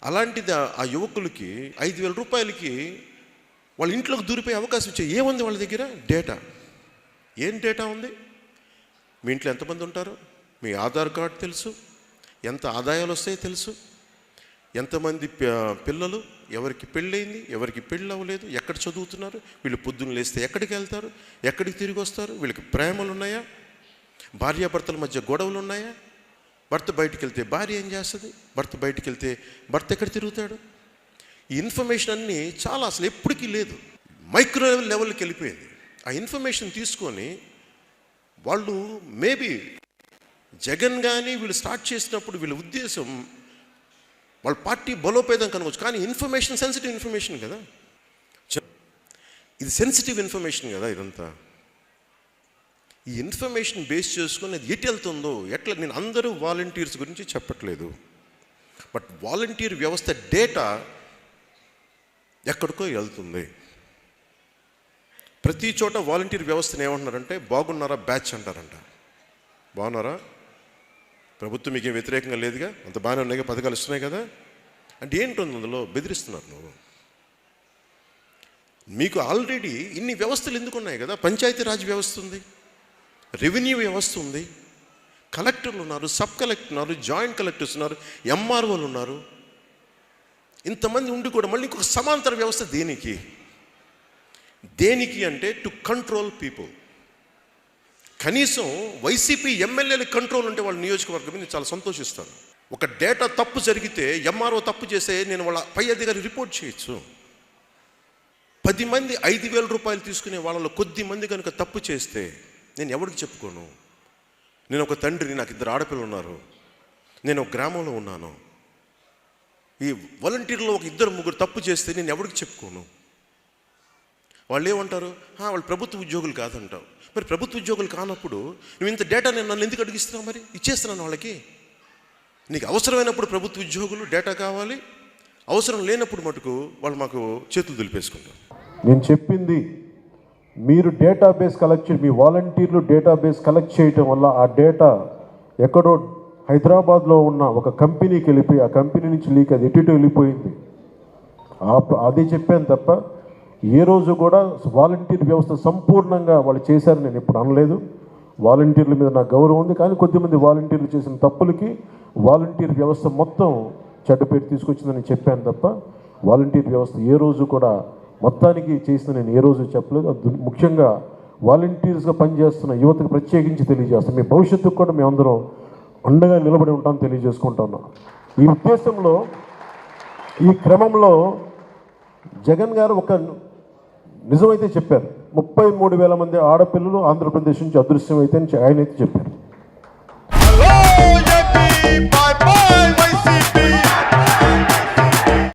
అలాంటిది ఆ యువకులకి 5,000 రూపాయలకి వాళ్ళ ఇంట్లోకి దూరిపోయే అవకాశం ఇచ్చే ఏముంది వాళ్ళ దగ్గర? డేటా. ఏం డేటా ఉంది? మీ ఇంట్లో ఎంతమంది ఉంటారు, మీ ఆధార్ కార్డు తెలుసు, ఎంత ఆదాయాలు వస్తాయో తెలుసు, ఎంతమంది పిల్లలు, ఎవరికి పెళ్ళయింది, ఎవరికి పెళ్ళి అవ్వలేదు, ఎక్కడ చదువుతున్నారు, వీళ్ళు పొద్దున్న లేస్తే ఎక్కడికి వెళ్తారు, ఎక్కడికి తిరిగి వస్తారు, వీళ్ళకి ప్రేమలు ఉన్నాయా, భార్యాభర్తల మధ్య గొడవలు ఉన్నాయా, భర్త బయటికి వెళ్తే భార్య ఏం చేస్తుంది, భర్త బయటికి వెళ్తే భర్త ఎక్కడ తిరుగుతాడు. ఈ ఇన్ఫర్మేషన్ అన్నీ చాలా అసలు ఎప్పటికీ లేదు, మైక్రో లెవెల్కి వెళ్ళిపోయింది. ఆ ఇన్ఫర్మేషన్ తీసుకొని వాళ్ళు మేబీ జగన్ కానీ వీళ్ళు స్టార్ట్ చేసినప్పుడు వీళ్ళ ఉద్దేశం వాళ్ళ పార్టీ బలోపేతం కనుకోవచ్చు, కానీ ఇన్ఫర్మేషన్ సెన్సిటివ్ ఇన్ఫర్మేషన్ కదా, ఇది సెన్సిటివ్ ఇన్ఫర్మేషన్ కదా ఇదంతా. ఈ ఇన్ఫర్మేషన్ బేస్ చేసుకుని అది ఎటు వెళ్తుందో ఎట్లా, నేను అందరూ వాలంటీర్స్ గురించి చెప్పట్లేదు, బట్ వాలంటీర్ వ్యవస్థ డేటా ఎక్కడికో వెళ్తుంది. ప్రతి చోట వాలంటీర్ వ్యవస్థను ఏమంటున్నారంటే బాగున్నారా బ్యాచ్ అంటారంట. బాగున్నారా, ప్రభుత్వం మీకు వ్యతిరేకంగా లేదుగా, అంత బాగానే ఉన్నాయి, పథకాలు ఇస్తున్నాయి కదా అంటే ఏంటుంది అందులో? బెదిరిస్తున్నారు. నువ్వు మీకు ఆల్రెడీ ఇన్ని వ్యవస్థలు ఎందుకు ఉన్నాయి కదా, పంచాయతీరాజ్ వ్యవస్థ ఉంది, రెవెన్యూ వ్యవస్థ ఉంది, కలెక్టర్లు ఉన్నారు, సబ్ కలెక్టర్ ఉన్నారు, జాయింట్ కలెక్టర్స్ ఉన్నారు, ఎంఆర్ఓలు ఉన్నారు. ఇంతమంది ఉండి కూడా మళ్ళీ ఇంకొక సమాంతర వ్యవస్థ దేనికి? దేనికి అంటే టు కంట్రోల్ పీపుల్. కనీసం వైసీపీ ఎమ్మెల్యేల కంట్రోల్ ఉంటే వాళ్ళ నియోజకవర్గం నేను చాలా సంతోషిస్తాను. ఒక డేటా తప్పు జరిగితే ఎంఆర్ఓ తప్పు చేస్తే నేను వాళ్ళ పై అధికారి రిపోర్ట్ చేయొచ్చు. 10 మంది 5,000 రూపాయలు తీసుకునే వాళ్ళలో కొద్ది మంది కనుక తప్పు చేస్తే నేను ఎవరికి చెప్పుకోను? నేను ఒక తండ్రిని, నాకు 2 ఆడపిల్లలు ఉన్నారు, నేను ఒక గ్రామంలో ఉన్నాను. ఈ వాలంటీర్లో ఒక 2-3 తప్పు చేస్తే నేను ఎవరికి చెప్పుకోను? వాళ్ళు ఏమంటారు, వాళ్ళు ప్రభుత్వ ఉద్యోగులు కాదంటావు. మరి ప్రభుత్వ ఉద్యోగులు కానప్పుడు నువ్వు ఇంత డేటా నన్ను ఎందుకు అడిగిస్తున్నావు? మరి ఇచ్చేస్తున్నాను వాళ్ళకి. నీకు అవసరమైనప్పుడు ప్రభుత్వ ఉద్యోగులు డేటా కావాలి, అవసరం లేనప్పుడు మటుకు వాళ్ళు మాకు చేతులు దులిపేసుకుంటారు. నేను చెప్పింది మీరు డేటాబేస్ కలెక్ట్ మీ వాలంటీర్లు డేటాబేస్ కలెక్ట్ చేయటం వల్ల ఆ డేటా ఎక్కడో హైదరాబాద్లో ఉన్న ఒక కంపెనీకి వెళ్ళిపోయి ఆ కంపెనీ నుంచి లీక్ అది ఎటు వెళ్ళిపోయింది. అదే చెప్పాను తప్ప ఏ రోజు కూడా వాలంటీర్ వ్యవస్థ సంపూర్ణంగా వాళ్ళు చేశారని నేను ఎప్పుడు అనలేదు. వాలంటీర్ల మీద నాకు గౌరవం ఉంది, కానీ కొద్దిమంది వాలంటీర్లు చేసిన తప్పులకి వాలంటీర్ వ్యవస్థ మొత్తం చెడ్డ పేరు తీసుకొచ్చిందని చెప్పాను తప్ప వాలంటీర్ వ్యవస్థ ఏ రోజు కూడా మొత్తానికి చేసిన నేను ఏ రోజు చెప్పలేదు. ముఖ్యంగా వాలంటీర్స్గా పనిచేస్తున్న యువతకు ప్రత్యేకించి తెలియజేస్తాను, మీ భవిష్యత్తుకు కూడా మేమందరం అండగా నిలబడి ఉంటామని తెలియజేసుకుంటా ఉన్నాం. ఈ ఉద్దేశంలో ఈ క్రమంలో జగన్ గారు ఒక నిజమైతే చెప్పారు, 33,000 మంది ఆడపిల్లలు ఆంధ్రప్రదేశ్ నుంచి అదృశ్యం అయితే ఆయనైతే చెప్పారు.